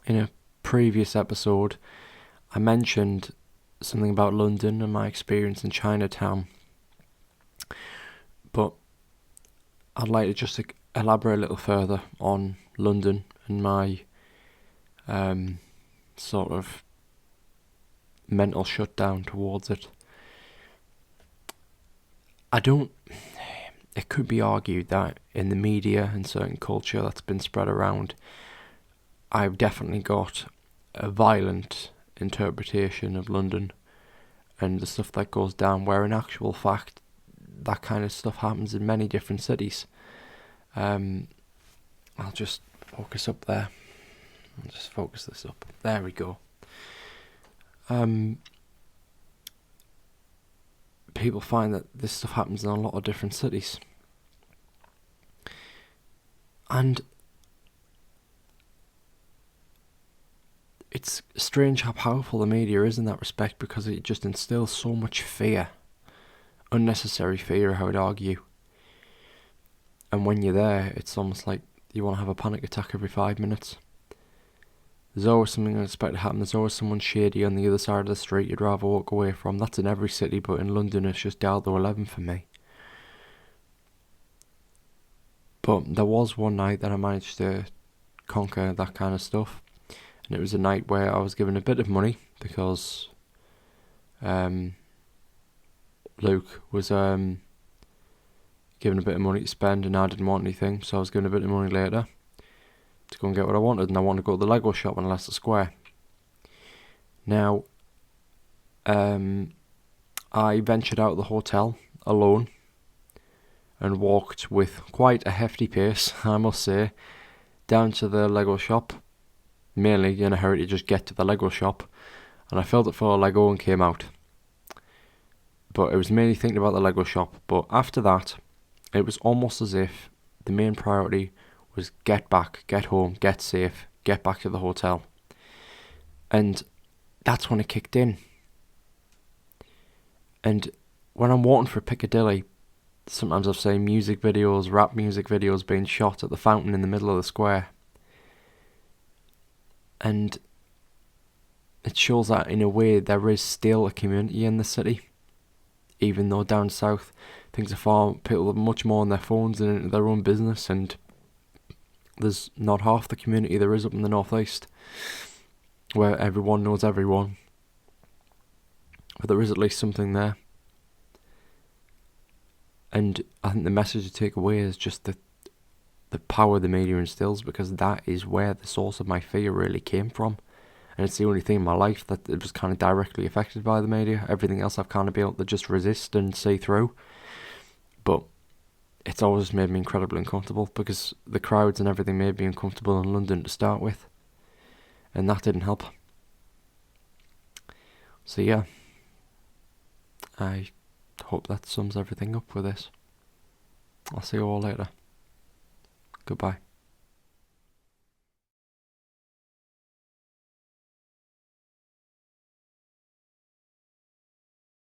In a previous episode, I mentioned something about London and my experience in Chinatown, but I'd like to just elaborate a little further on London and my sort of mental shutdown towards it. It could be argued that in the media and certain culture that's been spread around, I've definitely got a violent interpretation of London and the stuff that goes down, where in actual fact that kind of stuff happens in many different cities. I'll just focus up there. I'll just focus this up. There we go. People find that this stuff happens in a lot of different cities. And it's strange how powerful the media is in that respect, because it just instills so much fear. Unnecessary fear, I would argue. And when you're there, it's almost like you want to have a panic attack every 5 minutes. There's always something unexpected happen. There's always someone shady on the other side of the street you'd rather walk away from. That's in every city, but in London it's just dialed to 11 for me. But there was one night that I managed to conquer that kind of stuff. And it was a night where I was given a bit of money because Luke was given a bit of money to spend and I didn't want anything, so I was given a bit of money later to go and get what I wanted, and I wanted to go to the Lego shop in Leicester Square. Now, I ventured out of the hotel alone and walked with quite a hefty pace, I must say, down to the Lego shop, mainly in a hurry to just get to the Lego shop, and I filled it full of Lego and came out. But it was mainly thinking about the Lego shop. But after that, it was almost as if the main priority was get back, get home, get safe, get back to the hotel. And that's when it kicked in. And when I'm walking for Piccadilly, sometimes I've seen music videos, rap music videos being shot at the fountain in the middle of the square. And it shows that in a way there is still a community in the city. Even though down south things are people are much more on their phones and into their own business, and there's not half the community there is up in the northeast, where everyone knows everyone. But there is at least something there. And I think the message to take away is just the power the media instills, because that is where the source of my fear really came from. And it's the only thing in my life that it was kind of directly affected by the media. Everything else I've kind of been able to just resist and see through. But it's always made me incredibly uncomfortable, because the crowds and everything made me uncomfortable in London to start with. And that didn't help. So yeah, I hope that sums everything up with this. I'll see you all later. Goodbye.